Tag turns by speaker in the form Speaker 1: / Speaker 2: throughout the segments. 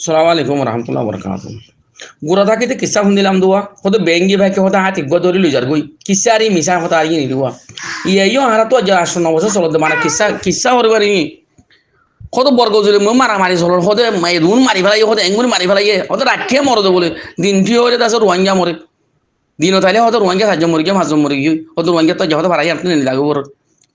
Speaker 1: সালাম আলাইকুম রহমতুল্লাহ বরকাত গুড়া থাকিতে কিসা শুনিলাম দোয়া হতো বেঙ্গি ভাইকে হতো হাত ইগ্গ ধরি লুজার গই কিসা আর মিশা হতো আর নিদুয়া ইয়েও হারা তো যা 18 বছর চলত মানে কিসা কিসা করবার কত বর্গ জুড়ে মারা মারি চল হতে এদুন মারি ফেলাই হতে এঙ্গুন মারি ফেলাই হতে রাখিয়ে মরদ বলে দিনটি হলে তাছে রোহিঙ্গা মরে দিন তাইলে হয়তো রোহিঙ্গা সাহায্য মরি গিয়ে মাঝ মরি গিয়ে হতো রোহিঙ্গা তো যত ভাড়াই আনতে নিলাগো বড়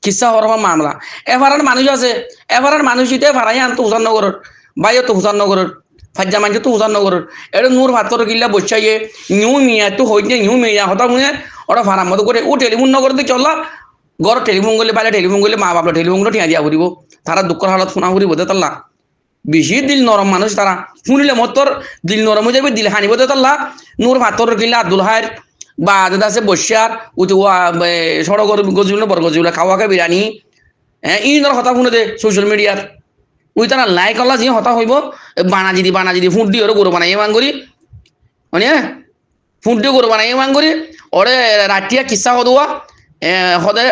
Speaker 1: কিসা হওয়ার মামলা এবারের মানুষ আছে এবারের মানুষ ইতে ভাড়াই আনতো হুসান নগরের বাইরে তো হুসান নগরের ফাজ্জা মানছে তো হুসান নগরের এটা নূর ভাতর কিল্লা বসাইয়ে নিউ মিয়া তো হইতে নিউ মিয়া হতা মুনে ওরা ভাড়া মতো করে ও টেলিফোন নগর দিয়ে চললা ঘর টেলিফোন করলে বাইরে টেলিফোন করলে মা বাপরা টেলিফোনগুলো ঠিয়া দিয়া ঘুরিব তারা দুঃখের হালত ফোনা ঘুরি বোধে তাল্লা বেশি দিল নরম মানুষ তারা শুনিলে মতর দিল নরম হয়ে যাবে দিল হানি বোধে তাল্লা নূর ভাতর কিল্লা আব্দুল হায়ের বা আছে বসিয়ার উঠুয়া সড়ক গজুল বড় গজুল খাওয়াকে বিরিয়ানি হ্যাঁ ই ধর হতা শুনে দে সোশ্যাল মিডিয়ার ওই তারা লাইক আল্লাহ যে হতা হইব বানা যদি ফুট দিয়ে ওরা গরু বানাই এমান করি মানে ফুট দিয়ে গরু বানাই এমান করি ওরে রাতিয়া কিসা হদুয়া হদে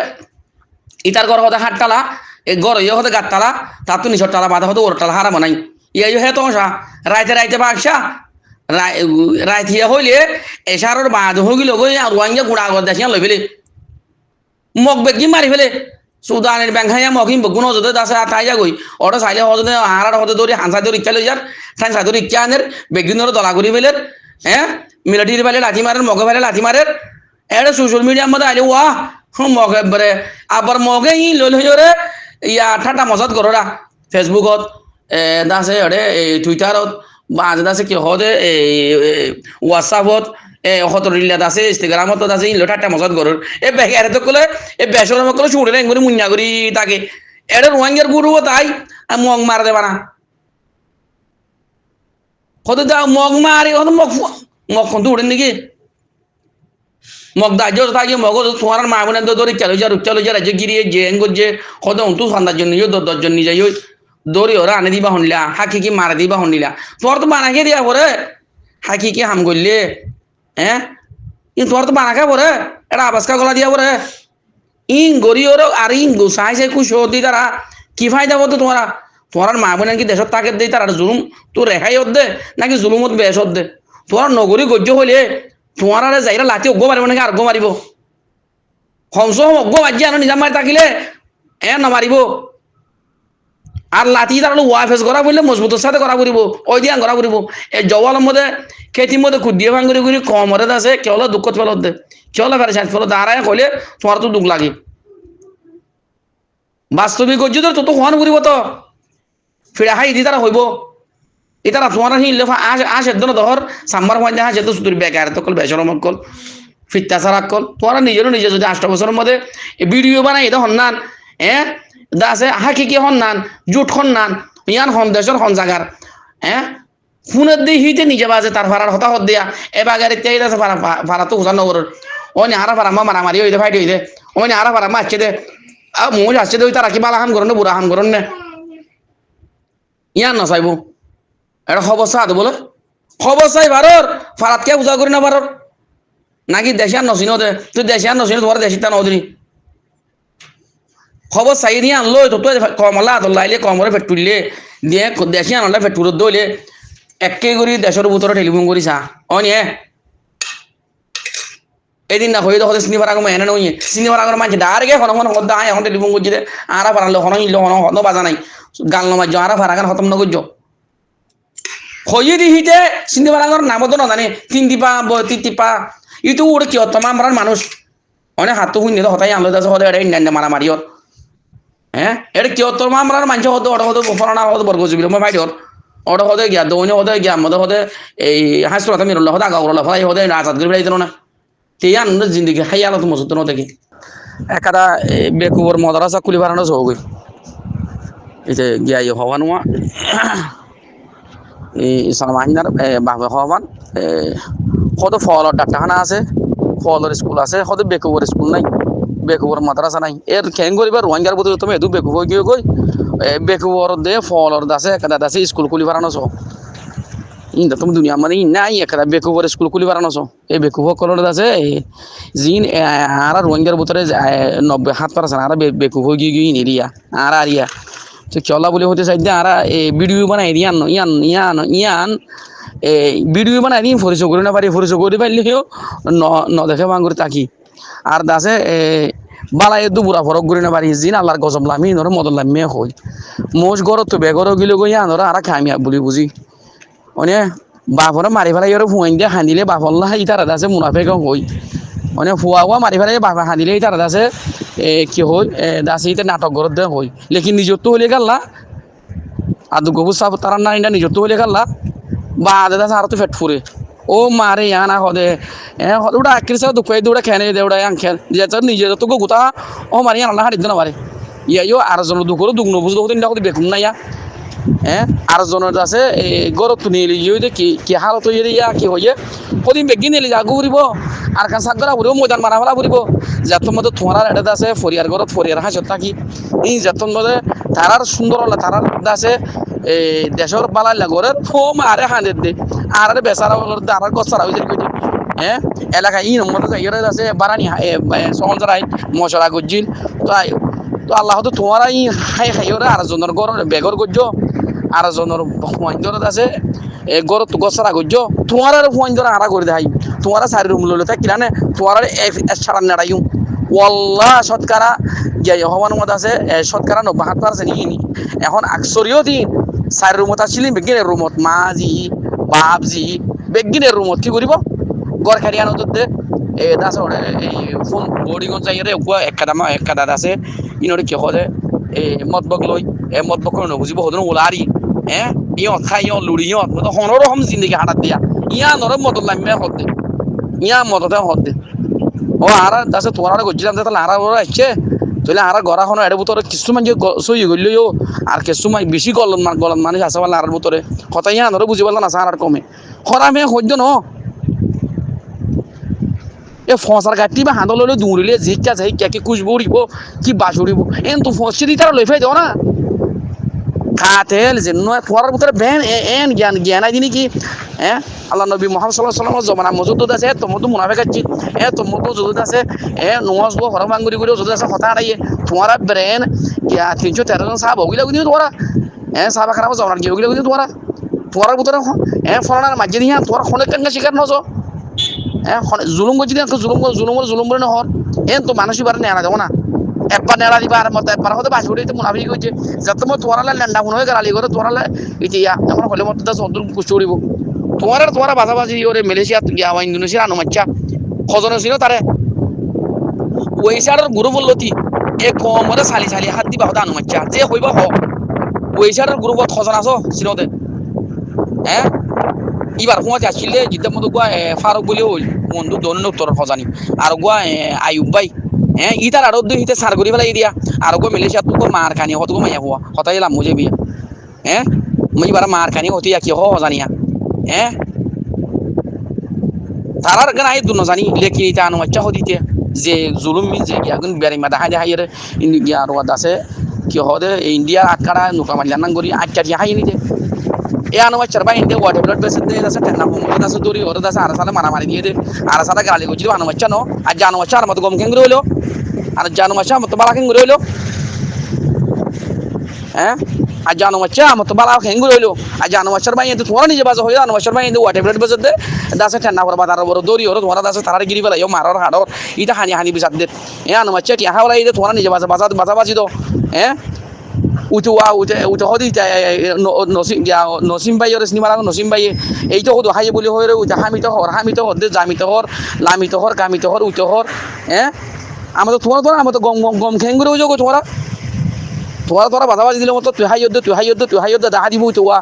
Speaker 1: ইটার ঘর হদে হাটতালা এই ঘর ইয়ে হদে গাততালা তার তো নিচর তালা বাধা হতো ওর তালা হারা বানাই ইয়ে হে তো রাইতে রাইতে বাগসা রাইথিয়া হইলে এসারর বাদ হইল গই আর ওয়াঙ্গে গুড়া আগর দেখিয়া লই ফেলে মগ বেগি মারি ফেলে সুদানের ব্যাংক হাইয়া মগিম বগুন হজতে দাসে তাই যা গই ওটা চাইলে হজতে হারার হতে ধরি হাঁসা ধরে ইচ্ছা লই যার ঠান সাই ধরে ইচ্ছা আনের বেগদিনের দলা করি ফেলে হ্যাঁ মিলিটারি ফেলে লাঠি মারের মগে ফেলে লাঠি মারের এটা সোশ্যাল মিডিয়ার মধ্যে আইলে ওয়া মগে বরে আবার মগে ই লই লই রে ইয়া ঠাটা মজাত কররা ফেসবুকত দাসে এড়ে টুইটারত বা আছে কি হদে হোয়াটসঅ্যাপত হত রিলাত আছে ইনস্টাগ্রামত আছে ইন লোটাটা মজাত গরর এ বেকারে তো কলে এ বেসর মকলে শুড়ে এঙ্গুরি মুন্না করি তাকে এড়ে রোহিঙ্গার গুরু তাই মগ মার দেবা না হতে দা মগ মারি হত মগ কোন উড়ে নাকি মগ দাজ্য থাকি মগ তোমার মা বোনের দরি চলো যা রাজ্য গিরিয়ে যে এঙ্গর যে হত অন্তু সন্ধ্যার জন্য দশজন নিয়ে যাই দৌড়ি ওরা আনে দিবা শুনলা হাকি কি মারা দিবা শুনলা তোর তো বানাকে দিয়া পরে হাকি কি হাম করলে হ্যাঁ তোর তো বানাকে পরে এটা আবাসকা গলা দিয়া পরে ইন গড়ি ওর আর ইন গোসাই সে খুশ দি তারা কি ফায়দা বলতো তোমার মা বোন কি দেশত তাকে দেই তারা জুলুম তোর রেখাই দে নাকি জুলুমত বেশ দে তোমার নগরী গজ্য হইলে তোমার আরে যাইরা লাতি অগ্গ মারিব নাকি আর্গ মারিব হংস অগ্গ মারি আনো নিজাম মারি থাকিলে নমারিব আর লাঠি তার ওয়াইফেস করা বললে মজবুতের সাথে করা করিব ওই দিয়া করা করিব এই জওয়ালের মধ্যে খেতির মধ্যে খুদিয়ে ভাঙি করি কমরে আছে কেউ দুঃখ ফেলত দে কেউ ফেরেছেন ফেলত দাঁড়ায় কইলে তোমার তো দুঃখ লাগে বাস্তবিক গজ্জি তো তো হন করিব তো ফিরে হাই দি তারা হইব এটারা তোমার হিলে আসে দন ধর সাম্বার মধ্যে হাসে তো শুধু বেকার তো কল বেসরমক কল ফিত্তা সারাক কল তোমার নিজেরও নিজে যদি 8 বছরের মধ্যে ভিডিও বানাই এটা হন্নান দাসে হাকি কি হন্নান জুট হন্নান ইয়ান হন দেশের হন জাগার ফোনের দিয়ে হিতে নিজে বাজে তার ভাড়ার হতা হত দিয়া এবাগারে তেই আছে ভাড়া তো হুসান নগরের ওই হারা ভাড়া মা মারামারি হইতে ফাইট হইতে ওই হারা ভাড়া মা আসছে দে মোজ আসছে দে ওই তারা কি বালা হাম করেন বুড়া হাম করেন না ইয়ান না চাইব এটা খবর চাহ বলে খবর চাই ভারর ফারাত কে বুঝা করি না ভারর নাকি দেশিয়ান নসিন দে তুই দেশিয়ান নসিন তোমার দেশিতা নদী খবর চাই নিয়ে আনলো তো কমলা লাইলে কমরে ফেট তুললে দিয়ে দেশি আনলে ফেট তুলত দইলে একে করে দেশের ভিতরে টেলিফোন করি চা অনিয়ে এদিন না হয়ে দেখো চিনিবার আগমে এনে নই চিনিবার আগর মানছে ডাইরেক্ট হন হদ আয় এখন টেলিফোন করছি দে আরা ফারালে হন ইলো হন হন বাজা নাই গাল নমাজ আরা ফারাগান খতম নগর হয়ে দি হিতে চিনিবার আগর নাম তো না জানে 3 টিপা 3 টিপা ইটো ওরে কি হতো আমার মানুষ অনেক হাত তো হুইনে হতাই আনলো দাস হদে এটা ইন্ডিয়ান মারামারি ওর এটা কি তোর মামলার মানুষ হতো ওটা হতো ফরানা হতো বর্গ জুবিল মই ভাইডর ওটা হতে গিয়া দৌনে হতে গিয়া মধ্যে হতে এই হাসপাতাল মিরল হতে আগা করল ফলাই হতে রাজাত করে বেড়াইতো না সেই আনন্দ জিন্দগি হাই আলো তো মসুদ দেখি একাদা বেকুবর মদারাসা কুলি বানানো সহগই এতে গিয়া হওয়া নোয়া সালমাহিনার বাবা হওয়ান কত ফলর ডাক্তারখানা আছে ফলর স্কুল আছে কত বেকুবর স্কুল নাই বেকুবর মাদ্রাসা নাই এর খেং করিবার রোহিঙ্গার বদলে তুমি এদু বেকুব গিয়ে গই বেকুবর দে ফলর দাসে একাদা দাসে স্কুল খুলি বানানো সহ ইন তুমি দুনিয়া মানে নাই একাদা বেকুবর স্কুল খুলি বানানো সহ এই বেকুব কলর দাসে জিন আর রোহিঙ্গার ভিতরে 90% আর বেকুব গিয়ে গিয়ে নিরিয়া আর আরিয়া তো চলা বলে হতে চাই আর ভিডিও বানাই ইয়ান ইয়ান ইয়ান ইয়ান ভিডিও বানাই দিন পরিচয় করে না পারি পরিচয় করে পারলেও ন দেখে বাঙ্গুর তাকি আর দাসে বালাই দুপুরা ফরক করে না পারি জিন আল্লাহর গজব লামি নর মদল লামি হই মোষ গর তো বেগর গিলে গই আনর আর খামিয়া বলি বুঝি অনে বাপরে মারি ফেলাই আর ফুয়াইন দিয়ে হাঁদিলে বাপল্লা ইতারা দাসে মুনাফেক হই মানে ফুয়া মারি ফেলাই বাপা হাঁদিলে ইতারা দাসে কি হই দাসে ইতে নাটক ঘর দে হই লেকিন নিজত তো হলে গাল্লা আদু গবু সাপ তারা না ইন্ডা নিজত তো হলে গাল্লা বা দাদা আর তো ফেট ফুরে ও মারে ইয়ানা হদে হদে ওটা আকির সব দুঃখ দৌড়া খেনে দে ওটা ইয়াং খেল যে নিজে তো গুতা ও মারি ইয়ানা হাড়ি দিন পারে ইয়ো আর জন দুঃখ দুঃখ নবুঝ দিন দেখো বেকুম না ইয়া আর জনের আছে গরত নিয়ে ইয়ে দেখি কি হালত হয়ে ইয়া কি হয়ে প্রতিদিন বেগি নিলে যা ঘুরিব আর কান সাক গলা ঘুরিব ময়দান মারা ফেলা ঘুরিব যাতন মধ্যে তোমার এটা আছে ফরিয়ার ঘরত ফরিয়ার হাসত থাকি এই যাতন মধ্যে তারার সুন্দর হলে তারার আছে দেশের বালাই লাগরে ফো মারে হানের দে আর বেচারা আর গছারা হয়ে যায় এলাকায় ই নম্বর ইয়ে আছে বারানি সহন যারা মশলা গজ্জিল তো আল্লাহ তো তোমার ই হাই খাই ওরা আর জনের গর বেগর গজ্জ আর জনের ফোয়াইন্দর আছে গর গছরা গজ্জ তোমার আর ফোয়াইন্দর আরা করে দেয় তোমার চারি রুম লইলে থাকি না তোমার ছাড়া নেড়াইও ওয়াল্লাহ শতকরা হওয়ার মত আছে শতকরা 90% নিয়ে এখন আকসরিও দিন চারি রুমত আসছিলি বেগিনের রুমত মাজি বাপজি বেগিনের রুমত কি করিব গড় খাড়ি আনো দে দাস ফোন বোর্ডিং যাই রে একটা দাদা আছে ইনরে কি হলে মতবক লই মতবক করে নবুজিব হদন ওলারি ইয়ত খাই ইয়ত লুড়ি ইয়ত হনর রকম জিন্দগি হাঁটাত দিয়া ইয়া নরম মত লাম্মে হদে ইয়া মততে হদে ও আর দাসে তোমার গজ্জিলাম তাহলে আর ওরা আসছে তাহলে আর গড়া হনো এর ভিতরে কিছু মানে সই গলিও আর কিছু বেশি গলন মানুষ আছে বলে আর ভিতরে কথা ইয়া নরে বুঝি পারল না আর কমে হরামে হইজ ন ফসার গাঠি বা হাঁদল লইলে দৌড়িলে ঝিকা ঝাইকা কি কুচব উড়িব কি বাস উড়িব তো ফসি দি তারা লই ফাই দেও না খাতেল যে তোমার ভিতরে বেন জ্ঞান আই দিনি কি আল্লাহ নবী মোহাম্মদ সাল্লাল্লাহু আলাইহি ওয়াসাল্লাম জমানা মজুদ আছে তোমার তো মুনাফিক আছে তোমার তো জুদ আছে নওয়াজ গো হরম আঙ্গুরি করে জুদ আছে কথা আড়াইয়ে তোমার ব্রেন ইয়া 313 জন সাহাবা ওগুলা গুনি তোমার সাহাবা খারাপ জমানা কি ওগুলা গুনি তোমার ভিতরে ফলানার মাঝে দিয়া তোমার খনে কাঙ্গা শিকার নজো জুলুম করছি জুলুম করে নহর তো মানুষই বারে নেড়া দেবো না একবার নেড়া দিবা আর মতো একবার হতে বাসি উঠে মুনাফি করছে যাতে মই তোরালে ল্যান্ডা মনে হয়ে গালি করে তোরালে ইতিয়া এখন হলে মতো সন্তুল কুষ্ট উড়িব তোমার বাজাবাজি ওরে মালয়েশিয়া ইন্দোনেশিয়া আনুমাচ্ছা খজনে ছিল তারে ওইসারের গুরু বললতি কমরে চালি হাত দিবা হতে আনুমাচ্ছা যে হইবা হ ওইসারের গ্রুপত খজন আছো চিনতে এবার সময় আসছিলে যেটা মতো গোয়া ফারুক বলে হল বন্ধু দৈন্য উত্তর খজানি আর গোয়া আয়ুব ভাই ইতার আরো দুই হিতে সার করি ফেলাই দিয়া আর গো মালয়েশিয়া তো মার খানি হতো মাইয়া হওয়া হতাই লাম মুজে বিয়া মই এবার মার খানি হতে কি হজানিয়া তারার গান আই দুনো জানি লেকি ইতা আনুমাচ্চা হদিতে যে জুলুম মিন যে গিয়াগুন বেরিমা দেখাই রে ইন্ডিয়া আর আছে কি হদে ইন্ডিয়া আটকারা নুকা মাল্লান গরি আটকা দিয়া হাই নিতে আনুমাচ্চার বা ইন্ডিয়া ওয়াটার ব্লাড বেসে দে আছে টেনা মোমো আছে দড়ি ওর আছে আর সালে মারামারি দিয়ে দে আর সালে গালি গজি আনুমাচ্চা নো আর জানুমাচ্চা আর মত গম খেঙ্গুরে হইলো আর জানুমাচ্চা মত বালা খেঙ্গুরে হইলো আর জানুমাচ্চা মত বালা খেঙ্গুরে হইলো আর জানুমাচ্চার বা ইন্ডিয়া তোমার নিজে বাজা হইলো জানুমাচ্চার বা ইন্ডিয়া ওয়াটার ব্লাড বেসে দে দাসে টেনা করে বাজার বড় দড়ি ওর তোমার দাসে তারার গিরি ফেলা ইও মারার হাড়র ইটা হানি বিসাদ দে আনুমাচ্চা কি হাওলা ইদে তোমার নিজে বাজি দো উঠে হদি নসিম ভাই ওর সিনেমা নসিম ভাই এইটা হতো হাই বলি হয়ে উঠে হামিত হর দে জামিত হর লামিত হর কামিত হর উঠে হর আমাদের তোমার আমার তো গম খেঙ্গুরে হয়ে যাবো তোরা বাজাবাজি দিলে মতো তুই হাইয়দ্দ দেখা দিব উঠোয়া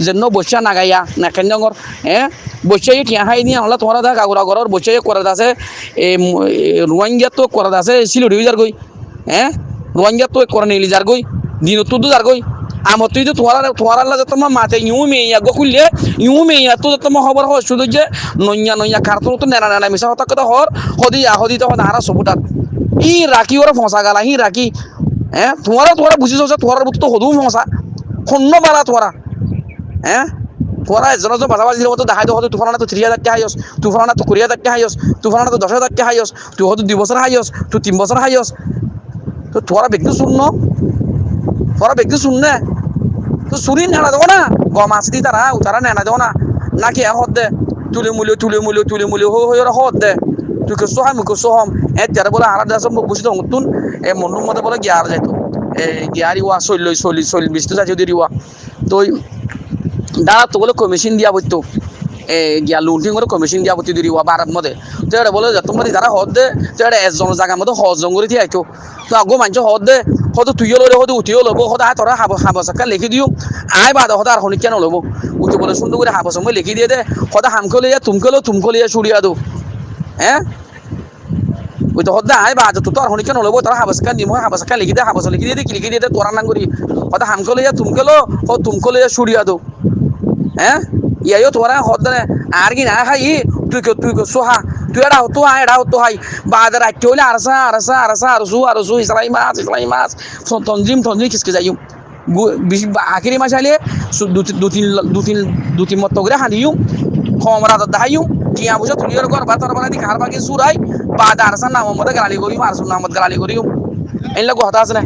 Speaker 1: যেন বসা নাগাইয়া নাকেন জঙ্গর বসে টিয়া হাই নিয়ে আমরা তোমার দেখা গাগুরা ঘর বসে করে আছে রোহিঙ্গা তো করে আছে সিলুড়ি যার গই রোহিঙ্গা তো করে নিলি যার গই দিন তো যার গই আমার তুই তো তোমার যত মাতে মেয়া গো খুললে মেয়া তো যত খবর হয় শুধু যে নইয়া কার্টুন তো নেড়া মিশা হতা কথা হর হদি তখন হারা সবুটাত ই রাখি ওরা ফসা গালা হি রাখি তোরা বুঝিছ তোর তো হদু ফসা খন্ন বালা তোরা তোরা এজন বাজাবাজি দিলে মতো দেখাই হতো তুফানা তো 3000 টাকা হাইস তুফানা তো 20000 টাকা হাইস তুফানা তো 10,000 টাকা হাইস তুই হতো 2 বছর হাইস তুই 3 বছর হাইস তো তোরা ব্যক্তি শূন্য
Speaker 2: তোরা ব্যক্তি শুননে তো সুরি নেনা দেবো না গম আসি তারা নেনা দেবো না নাকি হদ দে তুলে মুলি হয়ে হদ দে তুই কে সোহাম মুখে সোহম যারা বলে আলাদা দেশ বুঝতে হতুন মনুর মধ্যে বলে গিয়ার যাইতো গিয়ার ইয়া চল্লিশ বিশটা যাচ্ছে যদি ইয়া তো দাঁড়া তো বলে কমিশন দিয়া বলতো গিয়া লুন্টিং করে কমিশন দিয়া বলতে দিদি ইয়া বারার মধ্যে তো এটা বলে তোমার যারা হদ দে তো এটা একজনের জায়গার মধ্যে হজন করে দিয়ে আইতো তো আগো মানছ হদ দে হয়তো তুইও লইলে হয়তো উঠিও লব হয়তো আয় তোরা হাবসাক্কা লিখি দিও আয় বাদ হয়তো আর হনি কেন লব উঠে বলে সুন্দর করে হাবস মই লিখি দিয়ে দে হয়তো হামকে লইয়া তুমকে লইয়া সুরিয়া দো হ্যাঁ ওই তো হদ্দা আয় বাদ তো আর হনি কেন লব তোরা হাবসাক্কা নিম হাবসাক্কা লিখি দে হাবস লিখি দিয়ে দে তোরা নাম করি হয়তো হামকে লইয়া তুমকে লইয়া সুরিয়া দো হ্যাঁ ইয়াইও তোরা হদ্দা আর কি না খাই তুই সোহা তুই এটা হতো হাই বাদ রাখতে হইলে আরসু ইসলাই মাছ তঞ্জিম খিসকে যাই আখিরি মাস আইলে দু তিন মত করে হানিও কম রাত দাহাইও টিয়া বুঝে তুলিয়ার ঘর বা তোর বানাদি খার বাকি সুরাই বাদ আরসার নাম মধ্যে গালি করিও আরসুর নাম গালি করিও এই লোক কথা আছে না